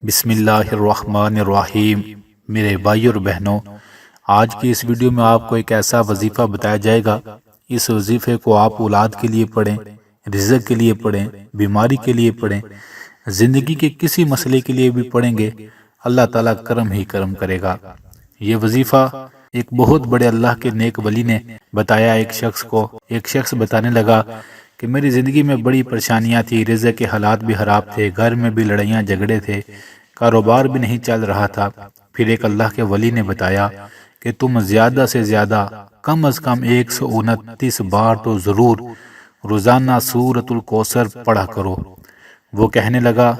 بسم اللہ الرحمن الرحیم۔ میرے بھائی اور بہنوں، آج کی اس ویڈیو میں آپ کو ایک ایسا وظیفہ بتایا جائے گا۔ اس وظیفے کو آپ اولاد کے لیے پڑھیں، رزق کے لیے پڑھیں، بیماری کے لیے پڑھیں، زندگی کے کسی مسئلے کے لیے بھی پڑھیں گے، اللہ تعالیٰ کرم ہی کرم کرے گا۔ یہ وظیفہ ایک بہت بڑے اللہ کے نیک ولی نے بتایا ایک شخص کو۔ ایک شخص بتانے لگا کہ میری زندگی میں بڑی پریشانیاں تھی، رزق کے حالات بھی خراب تھے، گھر میں بھی لڑائیاں جھگڑے تھے، کاروبار بھی نہیں چل رہا تھا۔ پھر ایک اللہ کے ولی نے بتایا کہ تم زیادہ سے زیادہ کم از کم 129 بار تو ضرور روزانہ سورۃ الکوثر پڑھا کرو۔ وہ کہنے لگا،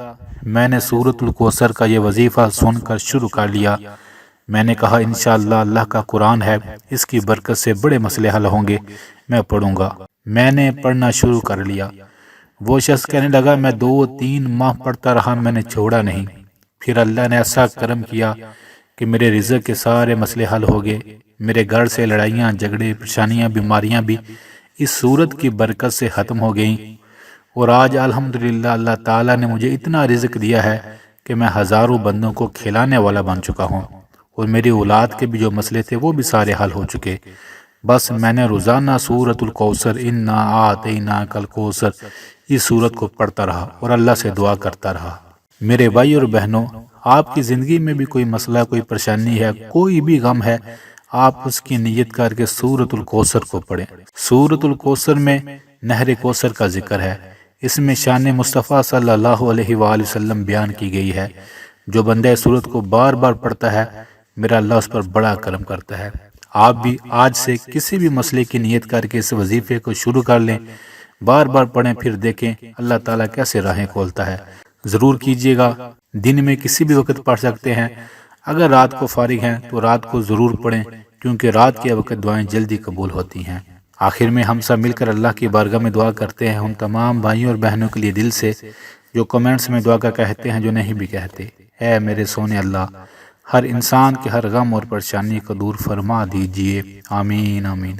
میں نے سورۃ الکوثر کا یہ وظیفہ سن کر شروع کر لیا۔ میں نے کہا انشاءاللہ اللہ کا قرآن ہے، اس کی برکت سے بڑے مسئلے حل ہوں گے، میں پڑھوں گا۔ میں نے پڑھنا شروع کر لیا۔ وہ شخص کہنے لگا، میں 2-3 ماہ پڑھتا رہا، میں نے چھوڑا نہیں۔ پھر اللہ نے ایسا کرم کیا کہ میرے رزق کے سارے مسئلے حل ہو گئے۔ میرے گھر سے لڑائیاں جھگڑے پریشانیاں بیماریاں بھی اس سورت کی برکت سے ختم ہو گئیں، اور آج الحمدللہ اللہ تعالیٰ نے مجھے اتنا رزق دیا ہے کہ میں ہزاروں بندوں کو کھلانے والا بن چکا ہوں، اور میری اولاد کے بھی جو مسئلے تھے وہ بھی سارے حل ہو چکے۔ بس میں نے روزانہ سورۃ الکوثر انا اعطیناک الکوثر اس سورت کو پڑھتا رہا اور اللہ سے دعا کرتا رہا۔ میرے بھائی اور بہنوں، آپ کی زندگی میں بھی کوئی مسئلہ، کوئی پریشانی ہے، کوئی بھی غم ہے، آپ اس کی نیت کر کے سورۃ الکوثر کو پڑھیں۔ سورۃ الکوثر میں نہر کوثر کا ذکر ہے، اس میں شان مصطفیٰ صلی اللہ علیہ وآلہ وسلم بیان کی گئی ہے۔ جو بندہ سورت کو بار بار پڑھتا ہے، میرا اللہ اس پر بڑا کرم کرتا ہے۔ آپ بھی آج سے کسی بھی مسئلے کی نیت کر کے اس وظیفے کو شروع کر لیں، بار بار پڑھیں، پھر دیکھیں اللہ تعالیٰ کیسے راہیں کھولتا ہے۔ ضرور کیجئے گا، دن میں کسی بھی وقت پڑھ سکتے ہیں، اگر رات کو فارغ ہیں تو رات کو ضرور پڑھیں، کیونکہ رات کے وقت دعائیں جلدی قبول ہوتی ہیں۔ آخر میں ہم سب مل کر اللہ کی بارگاہ میں دعا کرتے ہیں ان تمام بھائیوں اور بہنوں کے لیے دل سے جو کمنٹس میں دعا کا کہتے ہیں، جو نہیں بھی کہتے۔ اے میرے سونے اللہ، ہر انسان کے ہر غم اور پریشانی کو دور فرما دیجئے، آمین آمین۔